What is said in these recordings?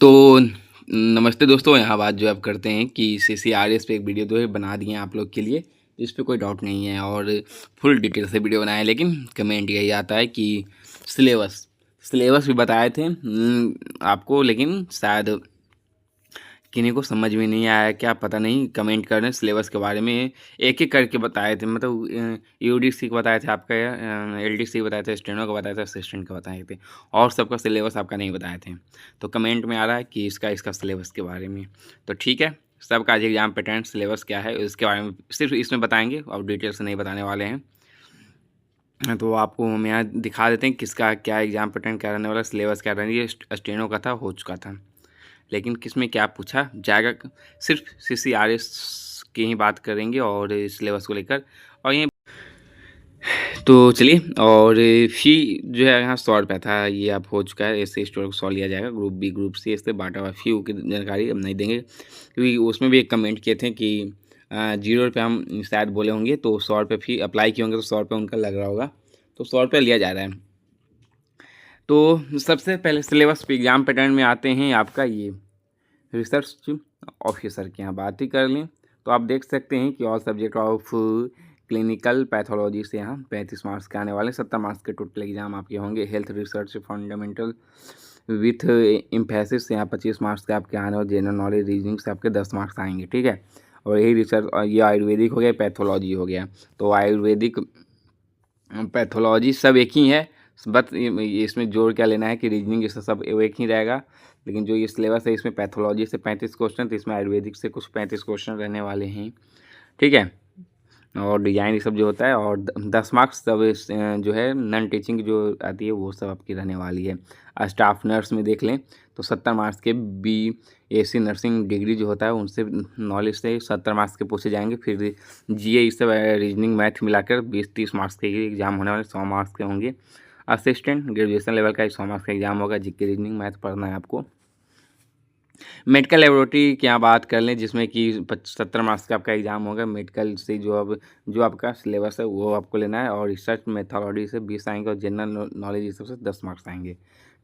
तो नमस्ते दोस्तों, यहाँ बात जो आप करते हैं कि CCRS पे एक वीडियो जो है बना दिए हैं आप लोग के लिए, इस पे कोई डाउट नहीं है और फुल डिटेल से वीडियो बनाया है। लेकिन कमेंट यही आता है कि सिलेबस सिलेबस भी बताए थे आपको, लेकिन शायद किन्हीं को समझ में नहीं आया, क्या पता नहीं। कमेंट कर रहे हैं सिलेबस के बारे में, एक एक करके बताए थे। मतलब UDC का बताए थे, आपका LDC बताए थे, स्टेनो का बताए थे, असिस्टेंट का बताए थे, और सबका सिलेबस आपका नहीं बताए थे। तो कमेंट में आ रहा है कि इसका सिलेबस के बारे में। तो ठीक है, सबका आज एग्जाम पैटर्न सिलेबस क्या है इसके बारे में सिर्फ इसमें बताएंगे और डिटेल से नहीं बताने वाले हैं। तो आपको हम यहाँ दिखा देते हैं किसका क्या एग्जाम पैटर्न क्या रहने वाला, सिलेबस क्या रहने। ये स्टेनो का था, हो चुका था, लेकिन किसमें क्या पूछा जाएगा। सिर्फ CCRS की ही बात करेंगे और सिलेबस को लेकर। और ये तो चलिए, और फी जो है यहाँ 100 रुपया था, ये अब हो चुका है। ऐसे स्टूडेंट को 100 लिया जाएगा। ग्रुप बी ग्रुप सी इससे बांटा हुआ फी की जानकारी अब नहीं देंगे, क्योंकि उसमें भी एक कमेंट किए थे कि 0 रुपये हम शायद बोले होंगे, तो 100 रुपये फी अप्लाई किए होंगे, तो 100 रुपये उनका लग रहा होगा, तो 100 रुपया लिया जा रहा है। तो सबसे पहले सिलेबस पे एग्जाम पैटर्न में आते हैं आपका ये रिसर्च ऑफिसर की। यहाँ बात ही कर लें तो आप देख सकते हैं कि all subject of clinical pathology से यहाँ 35 मार्क्स के आने वाले, 70 मार्क्स के टोटल एग्जाम आपके होंगे। Health research fundamental with emphasis से यहाँ 25 मार्क्स के आपके आने, और जनरल नॉलेज रीजनिंग से आपके 10 मार्क्स आएंगे। ठीक है, और यही रिसर्च, और ये आयुर्वेदिक हो गया, पैथोलॉजी हो गया। तो आयुर्वेदिक पैथोलॉजी सब एक ही है, बस इसमें जोड़ क्या लेना है कि रीजनिंग ये सब एक ही रहेगा। लेकिन जो ये सिलेबस है, इसमें पैथोलॉजी से 35 क्वेश्चन, तो इसमें आयुर्वेदिक से कुछ 35 क्वेश्चन रहने वाले हैं। ठीक है, और डिजाइन ये सब जो होता है, और 10 मार्क्स सब जो है नॉन टीचिंग जो आती है वो सब आपकी रहने वाली है। स्टाफ नर्स में देख लें तो 70 मार्क्स के BSc नर्सिंग डिग्री जो होता है उनसे नॉलेज से 70 मार्क्स के पूछे जाएंगे। फिर GA ये सब रीजनिंग मैथ मिलाकर 20-30 मार्क्स के एग्जाम होने वाले, 100 मार्क्स के होंगे। असिस्टेंट ग्रेजुएशन लेवल का 100 मार्क्स का एग्जाम होगा। GK रीजनिंग मैथ पढ़ना है आपको। मेडिकल लेबोरेटरी की यहाँ बात कर लें, जिसमें कि 70 मार्क्स का आपका एग्जाम होगा। मेडिकल से जो आपका सिलेबस है वो आपको लेना है, और रिसर्च मेथोडोलॉजी से 20 आएंगे, और जनरल नॉलेज ये सब से 10 मार्क्स आएंगे।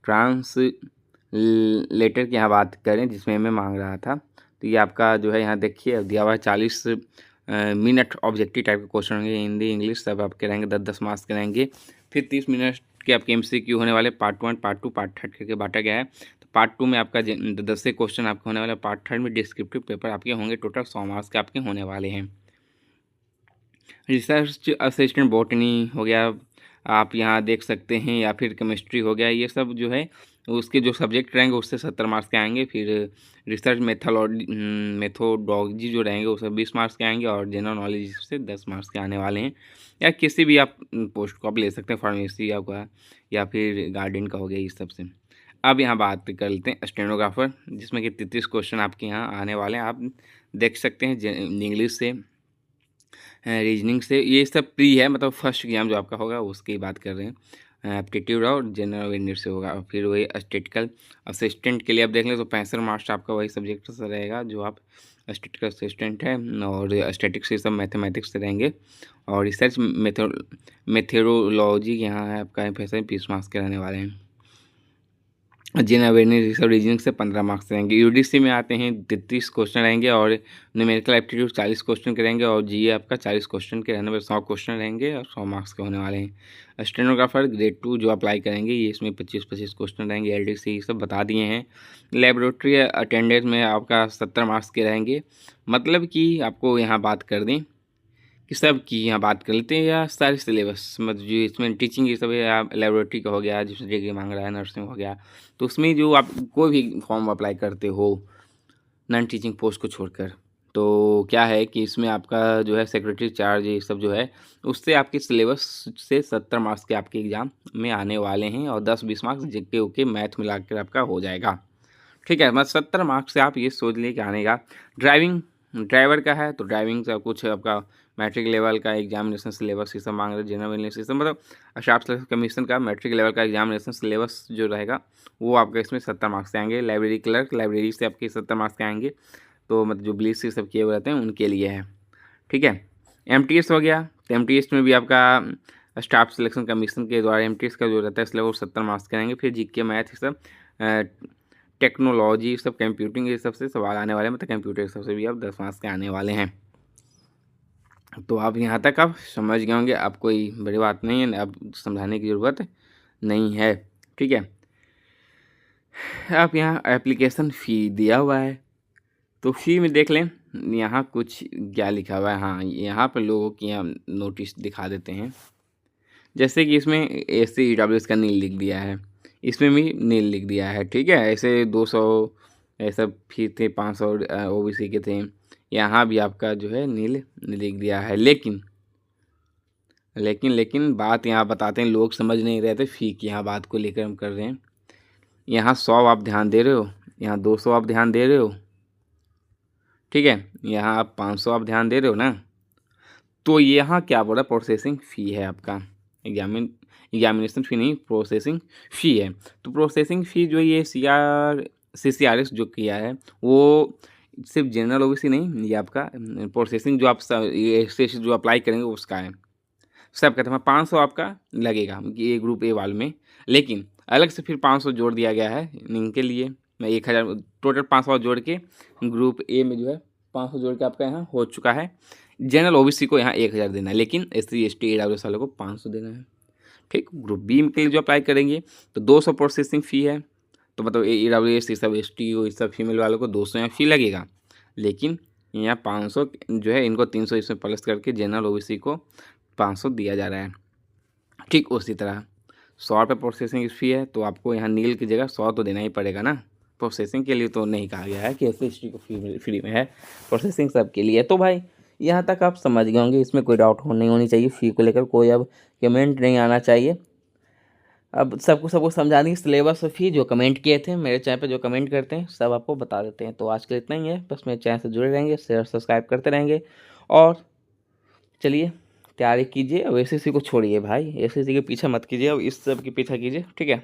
ट्रांसलेटर की यहाँ बात करें, जिसमें मैं मांग रहा था, तो ये आपका जो है यहाँ देखिए दिया हुआ है 40 मिनट ऑब्जेक्टिव टाइप के क्वेश्चन होंगे, हिंदी इंग्लिश सब आपके रहेंगे, 10-10 मार्क्स के रहेंगे। फिर 30 मिनट के आपके MCQ होने वाले, पार्ट 1 पार्ट 2 पार्ट 3 करके बांटा गया है। तो पार्ट 2 में आपका 10 से क्वेश्चन आपके होने वाले, पार्ट 3 में डिस्क्रिप्टिव पेपर आपके होंगे। टोटल 100 मार्क्स के आपके होने वाले हैं। रिसर्च असिस्टेंट बॉटनी हो गया, आप यहाँ देख सकते हैं, या फिर केमिस्ट्री हो गया, ये सब जो है उसके जो सब्जेक्ट रहेंगे उससे 70 मार्क्स के आएंगे। फिर रिसर्च मेथोडोलॉजी जो रहेंगे उससे 20 मार्क्स के आएंगे, और जनरल नॉलेज से 10 मार्क्स के आने वाले हैं। या किसी भी आप पोस्ट को आप ले सकते हैं, फार्मेसी का या फिर गार्डन का हो गया, इस सब से। अब यहाँ बात कर लेते हैं स्टेनोग्राफर, जिसमें कि 33 क्वेश्चन आपके यहाँ आने वाले हैं। आप देख सकते हैं इंग्लिश से, रीजनिंग से, ये सब प्री है, मतलब फर्स्ट एग्जाम जो आपका होगा उसकी बात कर रहे हैं। एप्टीट्यूड और जनरल अवेयरनेस से होगा। और फिर वही स्टेटिकल असिस्टेंट के लिए आप देख लें तो 65 मार्क्स आपका वही सब्जेक्ट से रहेगा जो आप स्टेटिकल असिस्टेंट है, और स्टेटिक्स से सब मैथमेटिक्स से रहेंगे। और रिसर्च मेथोडोलॉजी यहाँ है आपका 20 मार्क्स के रहने वाले हैं। जनरल अवेयरनेस रिसर्च रीजनिंग से 15 मार्क्स रहेंगे। UDC में आते हैं 33 क्वेश्चन रहेंगे, और न्यूमेरिकल एप्टीट्यूड 40 क्वेश्चन के रहेंगे, और GA आपका 40 क्वेश्चन के रहने पर 100 क्वेश्चन रहेंगे, और 100 मार्क्स के होने वाले हैं। स्टेनोग्राफर ग्रेड 2 जो अप्लाई करेंगे, ये इसमें 25-25 क्वेश्चन रहेंगे। LDC ये सब बता दिए हैं। लेबोरेटरी अटेंडेंस में आपका 70 मार्क्स के रहेंगे। मतलब कि आपको यहाँ बात कर दें कि सब की यहाँ बात कर लेते हैं, या सारे सिलेबस, मतलब जो इसमें टीचिंग ये सब है, या लेबोरेटरी का हो गया जिसमें डिग्री मांग रहा है, नर्सिंग हो गया, तो उसमें जो आप कोई भी फॉर्म अप्लाई करते हो नॉन टीचिंग पोस्ट को छोड़कर, तो क्या है कि इसमें आपका जो है सेक्रेटरी चार्ज ये सब जो है उससे आपके सिलेबस से 70 मार्क्स के आपके एग्ज़ाम में आने वाले हैं, और 10-20 मार्क्स JK ओके मैथ मिला कर आपका हो जाएगा। ठीक है, मतलब 70 मार्क्स से आप ये सोच लिए कि आने का। ड्राइवर का है तो ड्राइविंग का कुछ आपका मैट्रिक लेवल का एग्जामिनेशन सिलेबस ये सब मांग रहे, जनरल अवेयरनेस ये सब, मतलब स्टाफ सिलेक्शन कमीशन का मैट्रिक लेवल का एग्जामिनेशन सिलेबस जो रहेगा वो आपका इसमें 70 मार्क्स से आएंगे। लाइब्रेरी क्लर्क, लाइब्रेरी से आपके 70 मार्क्स के आएंगे, तो मतलब जो ब्लीच ये सब किए हुए रहते हैं उनके लिए है। ठीक है, MTS हो गया, तो MTS में भी आपका स्टाफ सिलेक्शन कमीशन के द्वारा MTS का जो रहता है सिलेबस 70 मार्क्स के रहेंगे। फिर GK मैथ ये सब टेक्नोलॉजी सब कंप्यूटिंग ये सबसे सवाल आने वाले हैं, मतलब कंप्यूटर सबसे भी अब 10 मार्क्स के आने वाले हैं। तो आप यहाँ तक आप समझ गए होंगे, अब कोई बड़ी बात नहीं है, अब समझाने की ज़रूरत नहीं है। ठीक है, आप यहाँ एप्लीकेशन फ़ी दिया हुआ है, तो फ़ी में देख लें यहाँ कुछ क्या लिखा हुआ है। हाँ, यहाँ पर लोगों की यहाँ नोटिस दिखा देते हैं, जैसे कि इसमें SC/EWS का नील लिख दिया है, इसमें भी नील लिख दिया है। ठीक है, ऐसे 200 ऐसा फी थे, 500 OBC के थे, यहाँ भी आपका जो है नील लिख दिया है। लेकिन बात यहाँ बताते हैं, लोग समझ नहीं रहे थे फ़ी की यहाँ बात को लेकर हम कर रहे हैं। यहाँ 100 आप ध्यान दे रहे हो, यहाँ 200 आप ध्यान दे रहे हो, ठीक है, यहाँ आप 500 आप ध्यान दे रहे हो ना। तो यहाँ क्या बोला, प्रोसेसिंग फ़ी है आपका, एग्जामिनेशन फ़ी नहीं, प्रोसेसिंग फ़ी है। तो प्रोसेसिंग फ़ी जो ये CCRS जो किया है वो सिर्फ जनरल OBC नहीं, ये आपका प्रोसेसिंग जो आप जो अप्लाई करेंगे उसका है, सब कहते हैं 500 आपका लगेगा ये ग्रुप A वाले में, लेकिन अलग से फिर 500 जोड़ दिया गया है इनके लिए। मैं 1000 टोटल 500 जोड़ के ग्रुप A में जो है 500 जोड़ के आपका यहाँ हो चुका है। जनरल OBC को यहाँ 1000 देना है, लेकिन SC ST AWS वालों को 500 देना है। ठीक, ग्रुप B के लिए जो अप्लाई करेंगे तो 200 प्रोसेसिंग फ़ी है, तो मतलब AWS ये सब ST ये सब फीमेल वालों को 200 यहाँ फ़ी लगेगा, लेकिन यहाँ 500 जो है इनको 300 इसमें प्लस करके जनरल OBC को 500 दिया जा रहा है। ठीक उसी तरह 100 रुपये प्रोसेसिंग फ़ी है, तो आपको यहाँ नील की जगह 100 तो देना ही पड़ेगा ना। प्रोसेसिंग के लिए तो नहीं कहा गया है कि SC ST को फ्री में है, प्रोसेसिंग सब के लिए। तो भाई यहाँ तक आप समझ गए होंगे, इसमें कोई डाउट नहीं होनी चाहिए, फ़ी को लेकर कोई अब कमेंट नहीं आना चाहिए। अब सबको समझाने की सिलेबस और फ़ी जो कमेंट किए थे मेरे चैनल पे, जो कमेंट करते हैं सब आपको बता देते हैं। तो आज के लिए इतना ही है, बस मेरे चैनल से जुड़े रहेंगे, शेयर सब्सक्राइब करते रहेंगे, और चलिए तैयारी कीजिए। अब SSC को छोड़िए भाई, SSC के पीछे मत कीजिए, अब इस सब के पीछा कीजिए। ठीक है।